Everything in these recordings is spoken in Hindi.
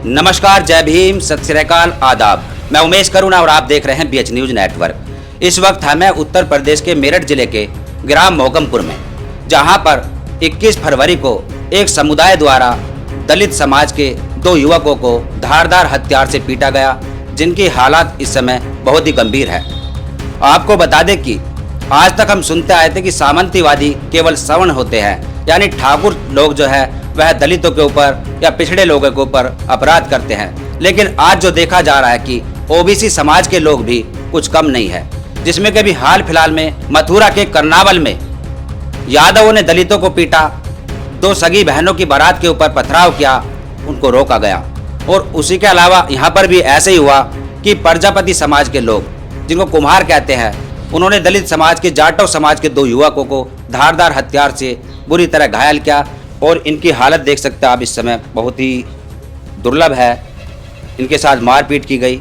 नमस्कार, जय भीम, सत श्री अकाल, आदाब। मैं उमेश करुणा और आप देख रहे हैं BH न्यूज नेटवर्क। इस वक्त हमें उत्तर प्रदेश के मेरठ जिले के ग्राम मोहकमपुर में, जहां पर 21 फरवरी को एक समुदाय द्वारा दलित समाज के 2 युवकों को धारदार हथियार से पीटा गया, जिनकी हालत इस समय बहुत ही गंभीर है। आपको बता दें कि आज तक हम सुनते आए थे कि सामंतीवादी केवल सवर्ण होते हैं, यानी ठाकुर लोग जो है वह दलितों के ऊपर या पिछड़े लोगों के ऊपर अपराध करते हैं। लेकिन आज जो देखा जा रहा है कि OBC समाज के लोग भी कुछ कम नहीं है, जिसमें कभी हाल फिलहाल में मथुरा के कर्नावल में यादवों ने दलितों को पीटा, 2 सगी बहनों की बारात के ऊपर पथराव किया, उनको रोका गया। और उसी के अलावा यहाँ पर भी ऐसे ही हुआ कि प्रजापति समाज के लोग, जिनको कुम्हार कहते हैं, उन्होंने दलित समाज के जाटव समाज के 2 युवकों को धारदार हथियार से बुरी तरह घायल किया। और इनकी हालत देख सकते हैं आप, इस समय बहुत ही दुर्लभ है। इनके साथ मारपीट की गई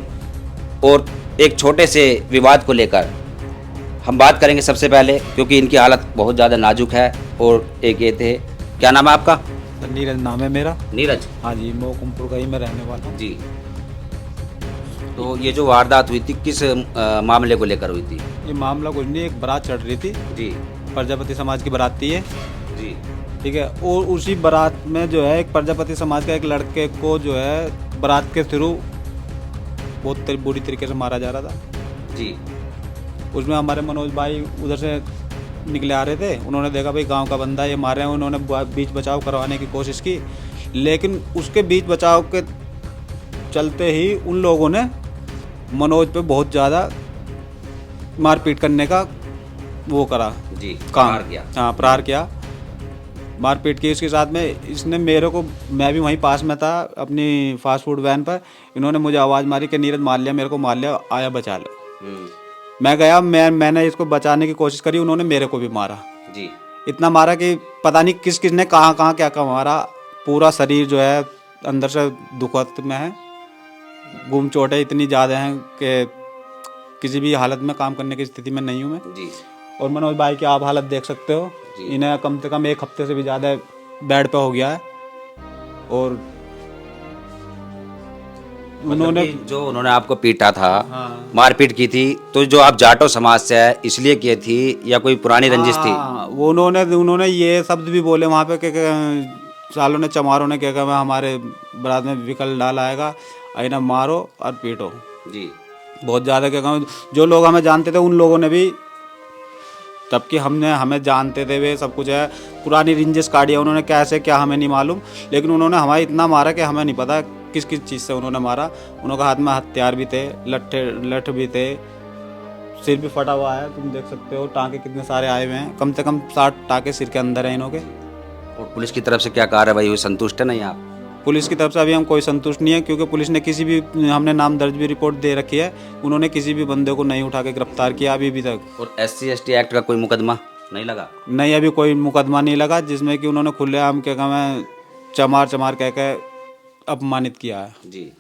और एक छोटे से विवाद को लेकर हम बात करेंगे सबसे पहले, क्योंकि इनकी हालत बहुत ज़्यादा नाजुक है। और एक ये थे, क्या नाम है आपका? नीरज नाम है मेरा। नीरज? हाँ जी, मोहकमपुर का ही मैं रहने वाला हूँ जी। तो ये जो वारदात हुई थी, किस मामले को लेकर हुई थी? ये मामला कुछ नहीं, एक बारात चढ़ रही थी जी। प्रजापति समाज की बारात थी ये, जी। ठीक है। और उसी बारात में जो है एक प्रजापति समाज का एक लड़के को जो है बारात के थ्रू बहुत बुरी तरीके से मारा जा रहा था जी। उसमें हमारे मनोज भाई उधर से निकले आ रहे थे, उन्होंने देखा भाई गांव का बंदा ये मार रहे हैं, उन्होंने बीच बचाव करवाने की कोशिश की, लेकिन उसके बीच बचाव के चलते ही उन लोगों ने मनोज पे बहुत ज़्यादा मारपीट करने का वो करा जी, काम प्रहार किया। हाँ, प्रहार किया, मारपीट की। इसके साथ में इसने मेरे को, मैं भी वहीं पास में था अपनी फास्ट फूड वैन पर, इन्होंने मुझे आवाज़ मारी कि नीरज मार लिया, मेरे को मार लिया, आया बचा लो। मैं गया, मैंने इसको बचाने की कोशिश करी, उन्होंने मेरे को भी मारा जी। इतना मारा कि पता नहीं किस किसने कहाँ कहाँ क्या क्या मारा। पूरा शरीर जो है अंदर से दुखत में है, गुम चोटें इतनी ज़्यादा हैं कि किसी भी हालत में काम करने की स्थिति में नहीं हूँ मैं जी। और मनोज भाई की आप हालत देख सकते हो, इन्हें कम से कम 1 हफ्ते से भी ज़्यादा बेड पे हो गया है। और उन्होंने आपको पीटा था, हाँ, मारपीट की थी, तो जो आप जाटो समाज से है इसलिए की थी या कोई पुरानी रंजिश थी? वो उन्होंने ये शब्द भी बोले वहाँ पे कि सालों ने चमारों ने क्या कहा, हमारे बारात में विकल डाल आएगा, आईना मारो और पीटो। जी। बहुत ज़्यादा क्या कहूँ, जो लोग हमें जानते थे उन लोगों ने भी, जबकि हमें जानते थे वे सब कुछ है, पुरानी रिंजेस काटी है उन्होंने, कैसे क्या हमें नहीं मालूम, लेकिन उन्होंने हमारे इतना मारा कि हमें नहीं पता किस किस चीज़ से उन्होंने मारा। उनके हाथ में हथियार भी थे, लठ भी थे, सिर भी फटा हुआ है, तुम देख सकते हो, टाँके कितने सारे आए हुए हैं, कम से कम 60 टाँके सिर के अंदर हैं इन्हों के। और पुलिस की तरफ से क्या कार्रवाई हुई, संतुष्ट है नहीं आप? पुलिस की तरफ से अभी हम कोई संतुष्ट नहीं है, क्योंकि पुलिस ने किसी भी, हमने नाम दर्ज भी रिपोर्ट दे रखी है, उन्होंने किसी भी बंदे को नहीं उठा के गिरफ्तार किया अभी तक। और SC/ST एक्ट का कोई मुकदमा नहीं लगा? नहीं, अभी कोई मुकदमा नहीं लगा, जिसमें कि उन्होंने खुलेआम क्या कहना है, चमार कह के अपमानित किया है। जी।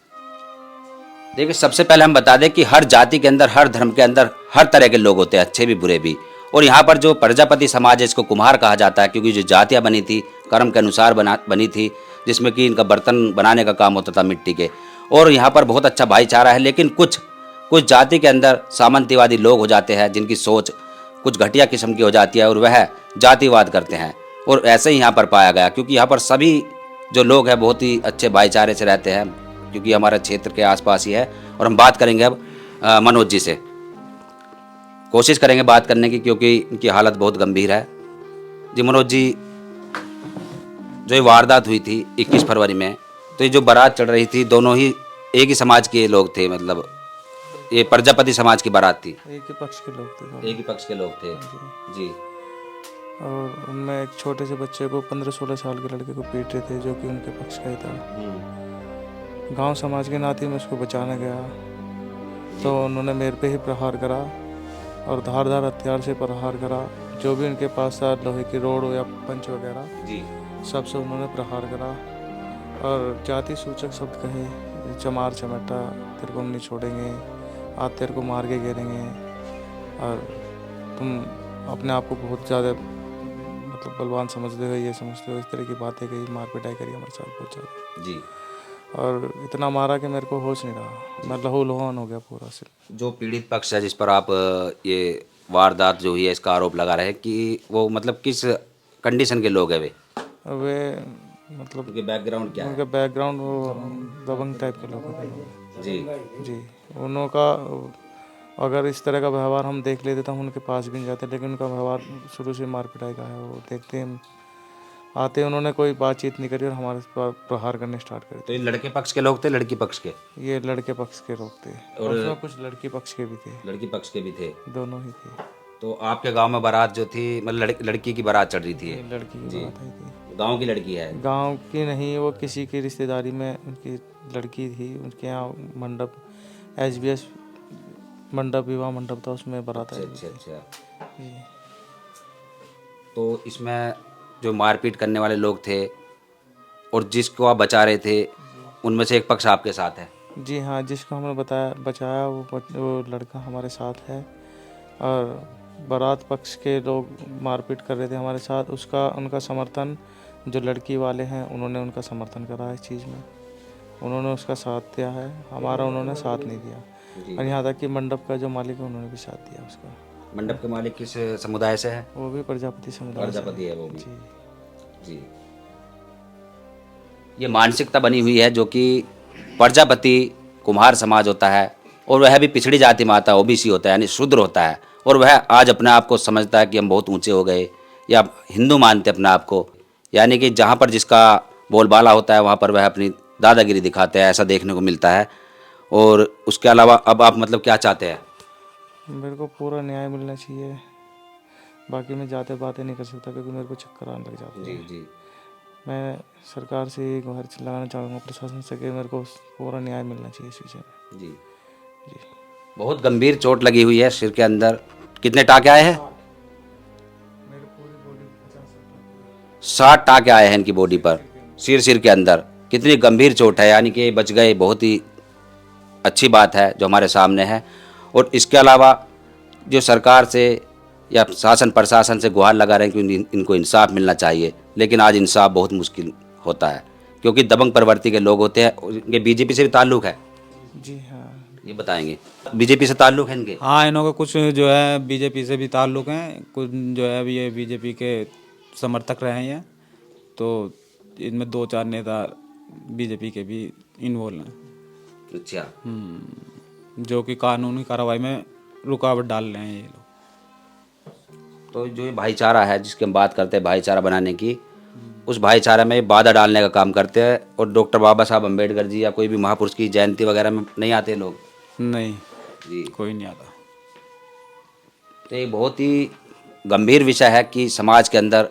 देखिए, सबसे पहले हम बता दें कि हर जाति के अंदर, हर धर्म के अंदर हर तरह के लोग होते हैं, अच्छे भी बुरे भी। और यहाँ पर जो प्रजापति समाज है, इसको कुम्हार कहा जाता है, क्योंकि जो जातियाँ बनी थी कर्म के अनुसार बनी थी, जिसमें कि इनका बर्तन बनाने का काम होता था मिट्टी के। और यहाँ पर बहुत अच्छा भाईचारा है, लेकिन कुछ जाति के अंदर सामंतीवादी लोग हो जाते हैं, जिनकी सोच कुछ घटिया किस्म की हो जाती है और वह जातिवाद करते हैं। और ऐसे ही यहाँ पर पाया गया, क्योंकि यहाँ पर सभी जो लोग हैं बहुत ही अच्छे भाईचारे से रहते हैं, क्योंकि हमारे क्षेत्र के आसपास ही है। और हम बात करेंगे अब मनोज जी से, कोशिश करेंगे बात करने की, क्योंकि इनकी हालत बहुत गंभीर है। जी मनोज जी, जो ये वारदात हुई थी 21 फरवरी में, तो ये जो बारात चढ़ रही थी, दोनों ही एक ही समाज के लोग थे, मतलब ये प्रजापति समाज की बारात थी? एक ही पक्ष के लोग थे। एक ही पक्ष के लोग थे जी। और उनमें एक छोटे से बच्चे को, 15-16 साल के लड़के को पीट रहे थे, जो कि उनके पक्ष का ही था। गांव समाज के नाते में उसको बचाने गया तो उन्होंने मेरे पे ही प्रहार करा और धारदार हथियार से प्रहार करा। जो भी उनके पास था, लोहे की रोड या पंच वगैरह जी, सबसे उन्होंने प्रहार करा और जाति सूचक शब्द कहे, चमार चमेटा, तेरे को हम नहीं छोड़ेंगे, आज तेरे को मार के गिरेंगे, और तुम अपने आप को बहुत ज़्यादा मतलब बलवान समझते हो, ये समझते हो, इस तरह की बातें कही, मार पिटाई करी हमारे साथ बहुत ज़्यादा। जी। और इतना मारा कि मेरे को होश नहीं रहा, मैं लहूलुहान हो गया पूरा से। जो पीड़ित पक्ष है जिस पर आप ये वारदात जो हुई है इसका आरोप लगा रहे हैं कि वो मतलब किस कंडीशन के लोग हैं वे मतलब उनके बैकग्राउंड क्या है? उनका बैकग्राउंड वो दबंग टाइप के लोग हैं जी जी। उनका अगर इस तरह का व्यवहार हम देख लेते तो हम उनके पास भी नहीं जाते, लेकिन उनका व्यवहार शुरू से मार पिटाई का है। वो देखते हैं आते उन्होंने कोई बातचीत नहीं करी और हमारे पर प्रहार करने स्टार्ट कर तो ये लड़के पक्ष के लोग थे लड़की पक्ष के? दिए। ये लड़के पक्ष के लोग थे और उसमें कुछ लड़की पक्ष के भी थे, लड़की पक्ष के भी थे। दोनों ही थे। तो आपके गांव में बारात जो थी मतलब लड़की की बारात चढ़ रही थी ये लड़की की बात आई थी। गांव की लड़की है? गांव की नहीं, वो किसी की रिश्तेदारी में उनकी लड़की थी। उनके यहाँ मंडप SBS मंडप, विवाह मंडप था, उसमें बारात आई। अच्छा। जी। तो इसमें जो मारपीट करने वाले लोग थे और जिसको आप बचा रहे थे उनमें से एक पक्ष आपके साथ है? जी हाँ, जिसको हमने बचाया वो लड़का हमारे साथ है। और बारात पक्ष के लोग मारपीट कर रहे थे हमारे साथ, उनका समर्थन जो लड़की वाले हैं उन्होंने उनका समर्थन करा इस चीज़ में, उन्होंने उसका साथ दिया है। हमारा उन्होंने साथ नहीं दिया। और यहाँ तक कि मंडप का जो मालिक है उन्होंने भी साथ दिया उसका। मंडप के मालिक किस समुदाय से है? वो भी प्रजापति समुदाय से प्रजापति है वो भी। जी। जी। ये मानसिकता बनी हुई है जो कि प्रजापति कुम्हार समाज होता है और वह भी पिछड़ी जाति में आता है, OBC होता है यानी शूद्र होता है, और वह आज अपने आप को समझता है कि हम बहुत ऊंचे हो गए या हिंदू मानते अपने आप को, यानी कि जहाँ पर जिसका बोलबाला होता है वहाँ पर वह अपनी दादागिरी दिखाते हैं, ऐसा देखने को मिलता है। और उसके अलावा अब आप मतलब क्या चाहते हैं? मेरे को पूरा न्याय मिलना चाहिए। बाकी मैं जाते बातें नहीं कर सकता क्योंकि मेरे को चक्कर आने लग जाते हैं। जी। मैं सरकार से गुहार लगाना चाहूँगा, प्रशासन से, कि मेरे को पूरा न्याय मिलना चाहिए इस विषय में। जी। बहुत गंभीर चोट लगी हुई है सिर के अंदर। कितने टाके आए हैं? 60 टाके आए हैं इनकी बॉडी पर, सिर के अंदर। कितनी गंभीर चोट है, यानी कि बच गए, बहुत ही अच्छी बात है जो हमारे सामने है। और इसके अलावा जो सरकार से या शासन प्रशासन से गुहार लगा रहे हैं कि इनको इंसाफ मिलना चाहिए, लेकिन आज इंसाफ बहुत मुश्किल होता है क्योंकि दबंग प्रवृत्ति के लोग होते हैं। इनके BJP से भी ताल्लुक है? जी हाँ। ये बताएंगे, BJP से ताल्लुक है इनके? हाँ, इन्हों के कुछ जो है BJP से भी ताल्लुक हैं, कुछ जो है अभी ये BJP के समर्थक रहे हैं, तो इनमें 2-4 नेता BJP के भी इन्वॉल्व हैं। अच्छा। जो कि कानूनी कार्रवाई में रुकावट डाल रहे हैं ये लोग। तो जो ये भाईचारा है जिसकी हम बात करते हैं, भाईचारा बनाने की, उस भाईचारा में बाधा डालने का काम करते हैं। और डॉक्टर बाबा साहब अम्बेडकर जी या कोई भी महापुरुष की जयंती वगैरह में नहीं आते लोग? नहीं जी, कोई नहीं आता। तो ये बहुत ही गंभीर विषय है कि समाज के अंदर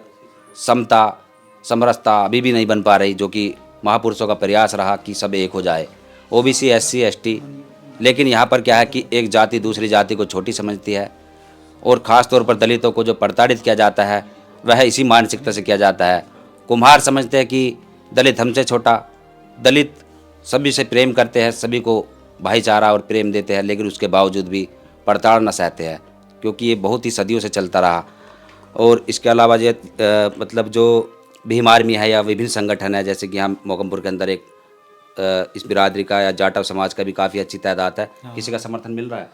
समता समरसता अभी भी नहीं बन पा रही, जो कि महापुरुषों का प्रयास रहा कि सब एक हो जाए, OBC SC ST। लेकिन यहाँ पर क्या है कि एक जाति दूसरी जाति को छोटी समझती है, और ख़ास तौर पर दलितों को जो प्रताड़ित किया जाता है वह इसी मानसिकता से किया जाता है। कुम्हार समझते हैं कि दलित हमसे छोटा, दलित सभी से प्रेम करते हैं, सभी को भाईचारा और प्रेम देते हैं, लेकिन उसके बावजूद भी प्रताड़ना सहते हैं क्योंकि ये बहुत ही सदियों से चलता रहा। और इसके अलावा ये मतलब जो भीम आर्मी है या विभिन्न संगठन है, जैसे कि हम मोकमपुर के अंदर एक इस बिरादरी का या जाटव समाज का भी काफ़ी अच्छी तादाद है, किसी का समर्थन मिल रहा है?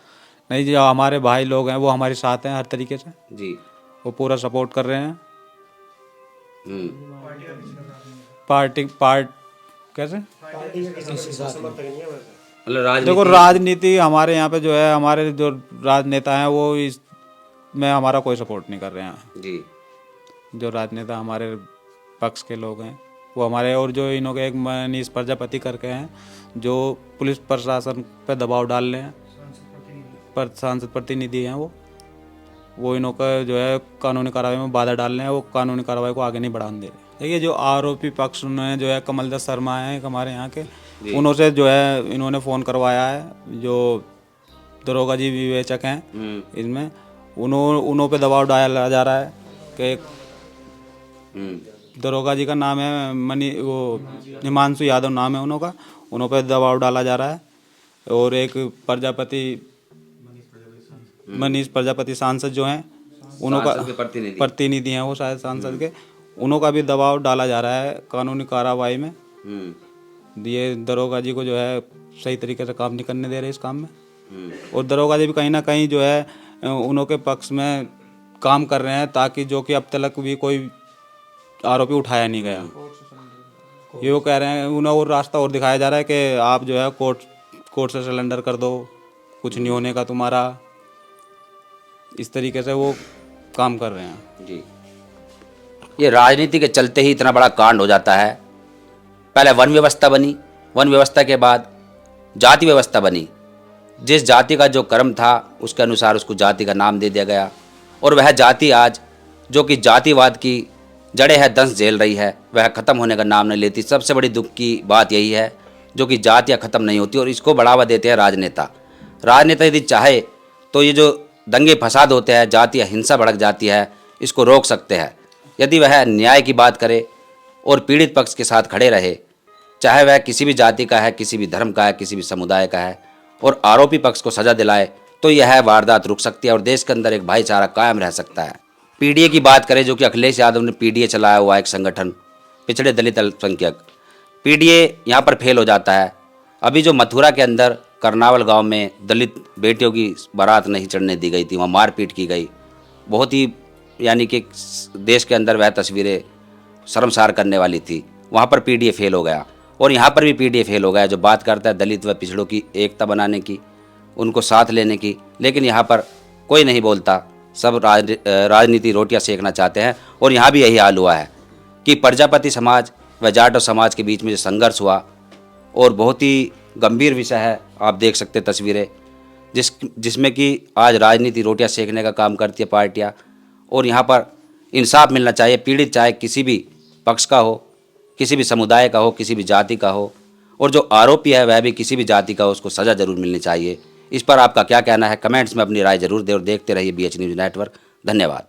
नहीं, जो हमारे भाई लोग हैं वो हमारे साथ हैं हर तरीके से जी। वो पूरा सपोर्ट कर रहे हैं। कैसे मतलब देखो, राजनीति हमारे यहाँ पे जो है, हमारे जो राजनेता हैं वो इसमें हमारा कोई सपोर्ट नहीं कर रहे हैं जी। जो राजनेता हमारे पक्ष के लोग हैं वो हमारे, और जो इन्हों के एक मनीष प्रजापति करके हैं जो पुलिस प्रशासन पे दबाव डाल रहे हैं, पर सांसद प्रतिनिधि हैं वो इन्हों का जो है कानूनी कार्रवाई में बाधा डाल रहे हैं, वो कानूनी कार्रवाई को आगे नहीं बढ़ाने दे रहे। देखिए, जो आरोपी पक्ष ने जो है कमलदास शर्मा हैं हमारे यहाँ के, उन्हों से जो है इन्होंने फ़ोन करवाया है, जो दरोगा जी विवेचक हैं इसमें, उन्हों पे दबाव डाला जा रहा है कि दरोगा जी का नाम है हिमांशु यादव नाम है उन्हों पे दबाव डाला जा रहा है। और एक मनीष प्रजापति सांसद जो हैं उन्हों का प्रतिनिधि हैं, वो शायद सांसद के, उन्हों का भी दबाव डाला जा रहा है कानूनी कार्रवाई में। ये दरोगा जी को जो है सही तरीके से काम नहीं करने दे रहे इस काम में। और दरोगा जी भी कहीं ना कहीं जो है उन्हों के पक्ष में काम कर रहे हैं, ताकि जो कि अब तक भी कोई आरोपी उठाया नहीं गया। ये वो कह रहे हैं, उन्हें और रास्ता और दिखाया जा रहा है कि आप जो है कोर्ट से सरेंडर कर दो, कुछ नहीं होने का तुम्हारा। इस तरीके से वो काम कर रहे हैं जी। ये राजनीति के चलते ही इतना बड़ा कांड हो जाता है। पहले वन व्यवस्था बनी, वन व्यवस्था के बाद जाति व्यवस्था बनी। जिस जाति का जो कर्म था उसके अनुसार उसको जाति का नाम दे दिया गया, और वह जाति आज जो कि जातिवाद की जड़ें है दंश झेल रही है, वह ख़त्म होने का नाम नहीं लेती। सबसे बड़ी दुख की बात यही है जो कि जातियाँ ख़त्म नहीं होती, और इसको बढ़ावा देते हैं राजनेता। राजनेता यदि चाहे तो ये जो दंगे फसाद होते हैं, जातीय हिंसा भड़क जाती है, इसको रोक सकते हैं यदि वह न्याय की बात करे और पीड़ित पक्ष के साथ खड़े रहे, चाहे वह किसी भी जाति का है, किसी भी धर्म का है, किसी भी समुदाय का है, और आरोपी पक्ष को सजा दिलाए, तो यह वारदात रुक सकती है और देश के अंदर एक भाईचारा कायम रह सकता है। पीडीए की बात करें, जो कि अखिलेश यादव ने पीडीए चलाया हुआ एक संगठन, पिछड़े दलित अल्पसंख्यक, पीडीए यहाँ पर फेल हो जाता है। अभी जो मथुरा के अंदर करनावल गांव में दलित बेटियों की बारात नहीं चढ़ने दी गई थी, वहाँ मारपीट की गई, बहुत ही यानी कि देश के अंदर वह तस्वीरें शर्मसार करने वाली थी। वहाँ पर पीडीए फेल हो गया, और यहाँ पर भी पीडीए फेल हो गया, जो बात करता है दलित व पिछड़ों की एकता बनाने की, उनको साथ लेने की। लेकिन यहाँ पर कोई नहीं बोलता, सब राजनीति रोटियाँ सेकना चाहते हैं। और यहाँ भी यही हाल हुआ है कि प्रजापति समाज व जाटो समाज के बीच में जो संघर्ष हुआ, और बहुत ही गंभीर विषय है, आप देख सकते तस्वीरें, जिसमें कि आज राजनीति रोटियाँ सेकने का काम करती है पार्टियाँ। और यहाँ पर इंसाफ मिलना चाहिए, पीड़ित चाहे किसी भी पक्ष का हो, किसी भी समुदाय का हो, किसी भी जाति का हो, और जो आरोपी है वह भी किसी भी जाति का हो, उसको सज़ा जरूर मिलनी चाहिए। इस पर आपका क्या कहना है? कमेंट्स में अपनी राय जरूर दें और देखते रहिए BH न्यूज़ नेटवर्क। धन्यवाद।